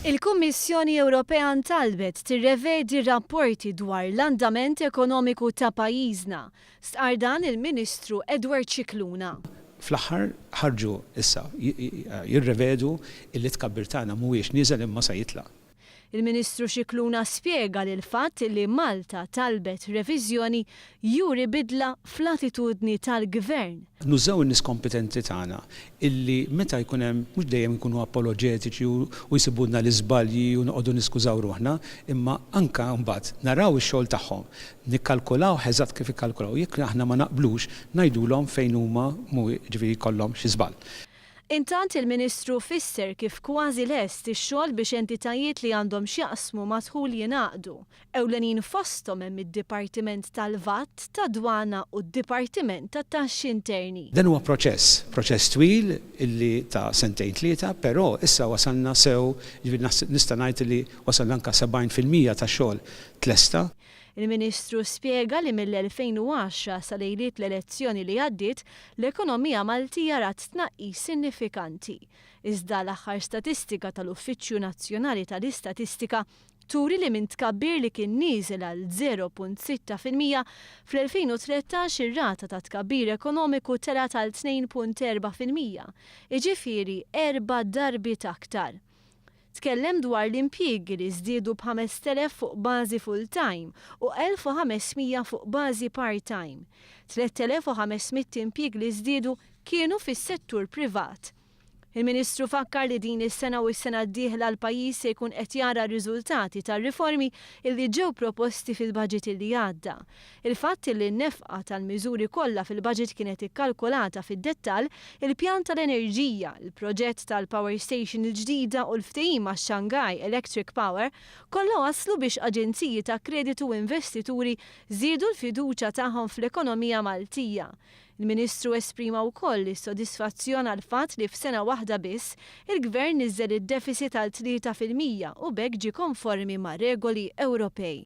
Il-Kummissjoni Ewropea ntalbet tirrevedi rapporti dwar l-andament ekonomiku ta' pajjiżna. Stqar dan il-Ministru Edward Scicluna. Fl-aħħar ħarġu issa jirrevedu illi tkabbir tagħna mhuwiex nieżel imma se jitlaq. Il-Ministru Scicluna spjega li l-fatt li Malta talbet reviżjoni juri bidla fl-attitudni tal-Gvern. Nużaw in-nies kompetenti tagħna illi meta jkun hemm mhux dejjem ikunu apoloġetiċi u jsibulna l-iżbalji u noqogħdu niskużaw ruħna, imma anke mbagħad naraw ix-xogħol tagħhom, nikkalkulaw eżatt kif ikkalkulaw. Jekk aħna ma naqblux ngħidulhom fejn huma ġifieri jkollhom xi żball. Intant il-Ministru fisser kif kważi lest ix-xogħol biex entitajiet li għandhom x'jaqsmu ma' dħul jingħaqdu. Ewlenin fosthom hemm id-Dipartiment tal-VAT, tad-Dwana u d-Dipartiment tat-Taxxi Interni. Dan huwa proċess twil illi ta' sentejn tlieta, però issa wasalna sew nista' ngħid li wasalna anke 70% tax-xogħol tlesta. Il-Ministru spjega li mill-2010 sa lejliet l-elezzjoni li għaddiet l-ekonomija Maltija rat tnaqqis sinifikanti. Iżda l-aħħar statistika tal-Uffiċċju Nazzjonali tal-Istatistika turi li minn tkabbir li kien nieżel għal 0.6% fl-2013 ir-rata ta' tkabbir ekonomiku telat għal 2.4%, iġifieri 4 darbit aktar. Tkellem dwar l-impjiegi li żdiedu b'5,000 fuq bażi full-time u 1,500 fuq bażi part-time. 3,500 impjieg li żdiedu kienu fis-settur privat. Il-Ministru fakkar li din is-sena u s-sena d-dieħla l-pajjiż se jkun qed jara r-riżultati tar-riformi illi ġew proposti fil-baġit li għadda. Il-fatt li n-nefqa tal-miżuri kollha fil-baġit kienet ikkalkulata fid-dettall, il-pjan tal-enerġija, il-proġett tal-Power Station il-ġdida u l-ftehim ma' Shanghai Electric Power kollha waslu biex aġenziji ta' kreditu u investituri żiedu l-fiduċja tagħhom fl-ekonomija Maltija. Il-Ministru esprima wkoll is-sodisfazzjon għal fatt li f'sena waħda biss il-Gvern niżżel id-deficit għal 3% u b'hekk ġie konformi ma' regoli Ewropej.